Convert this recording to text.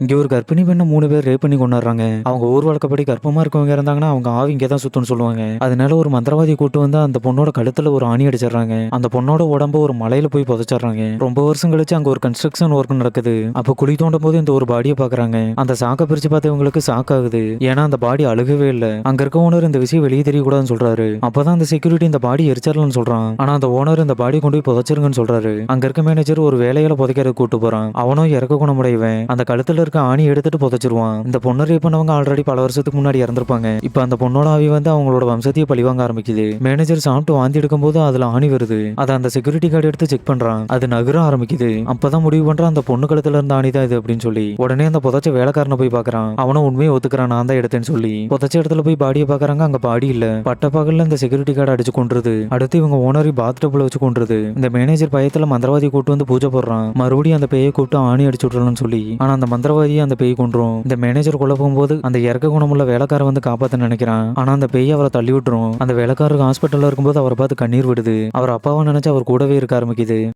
இங்க ஒரு கர்ப்பிணி பெண்ண 3 பேர் ரேப் பண்ணி கொண்டுர்றாங்க. அவங்க ஊர் வழக்கப்படி கர்ப்பமா இருக்கவங்க இருந்தாங்கன்னா, அவங்க ஆவி இங்க தான் சுத்தும்னு சொல்லுவாங்க. அதனால ஒரு மந்திரவாதிய கூட்டு வந்து அந்த பொண்ணோட கழுத்துல ஒரு ஆணி அடிச்சிடுறாங்க. அந்த பொண்ணோட உடம்ப ஒரு மலையில போய் புதைச்சிடுறாங்க. ரொம்ப வருஷம் கழிச்சு அங்க ஒரு கன்ஸ்ட்ரக்ஷன் ஒர்க் நடக்குது. அப்ப குழி தோண்டும் போது இந்த ஒரு பாடிய பாக்குறாங்க. அந்த சாக்க பிரிச்சு பார்த்தவங்களுக்கு ஷாக் ஆகுது. ஏன்னா அந்த பாடி அழுகவே இல்ல. அங்க இருக்க ஓனர் இந்த விஷயம் வெளியே தெரியக்கூடாதுன்னு சொல்றாரு. அப்பதான் அந்த செக்யூரிட்டி இந்த பாடி எரிச்சிடலன்னு சொல்றான். ஆனா அந்த ஓனர் இந்த பாடி கொண்டு போய் புதைச்சிருங்கன்னு சொல்றாரு. அங்க இருக்க மேனேஜர் ஒரு வேலையில புதைக்கிறது கூட்டு போறான். அவனும் இறக்க குணமுடையவன். அந்த கழுத்துல இருக்க ஆணி எடுத்துட்டு புதைச்சிருவான். இந்த பொண்ணு ரேப் பண்ணவங்க ஆல்ரெடி பல வருஷத்துக்கு முன்னாடி இறந்திருப்பாங்க. இப்ப அந்த பொண்ணோட ஆவி வந்து அவங்களோட வம்சத்தையே பழிவாங்க ஆரம்பிக்குது. மேனேஜர் சாப்பிட்டு வாந்தி எடுக்கும் போது அதுல ஆணி வருது. அதை அந்த செக்யூரிட்டி கார்டு எடுத்து செக் பண்றான். அது நகர ஆரம்பிக்குது. அப்பதான் முடிவு பண்றான் அந்த பொண்ணு கழுத்துல இருந்த ஆணி தான் இது அப்படின்னு சொல்லி. உடனே அந்த புதைச்ச வேலைக்காரனை போய் பாக்குறான். அவனும் உண்மையை ஒத்துக்கிறான், நான் தான் எடுத்தேன்னு சொல்லி. புதைச்ச இடத்துல போய் பாடியை பாக்குறாங்க. அங்க பாடி இல்ல. பட்ட பகல்ல இந்த செக்யூரிட்டி கார்டு அடிச்சு கொன்றுது. அடுத்து இவங்க ஓனரி பாத்டப்ல வச்சு கொன்றுது. இந்த மேனேஜர் பயத்துல மந்திரவாதி கூட்டு வந்து பூஜை போடுறான். மறுபடியும் அந்த பேயை கூப்பிட்டு ஆணி அடிச்சு விட்டுறணும்னு சொல்லி. ஆனா அந்த மந்திரவாதியை அந்த பேய் கொன்றும். இந்த மேனேஜர் கொல்ல போகும்போது அந்த இறக்க குணமுள்ள வேலைக்கார வந்து காப்பாத்த நினைக்கிறான். ஆனா அந்த பேய் அவரை தள்ளி விட்டுரும். அந்த வேலைக்காரருக்கு ஹாஸ்பிட்டல்ல இருக்கும்போது அவரை பார்த்து கண்ணீர் விடுது. அவர் அப்பாவை நினைச்சு அவர் கூடவே இருக்க ஆரம்பிக்குது.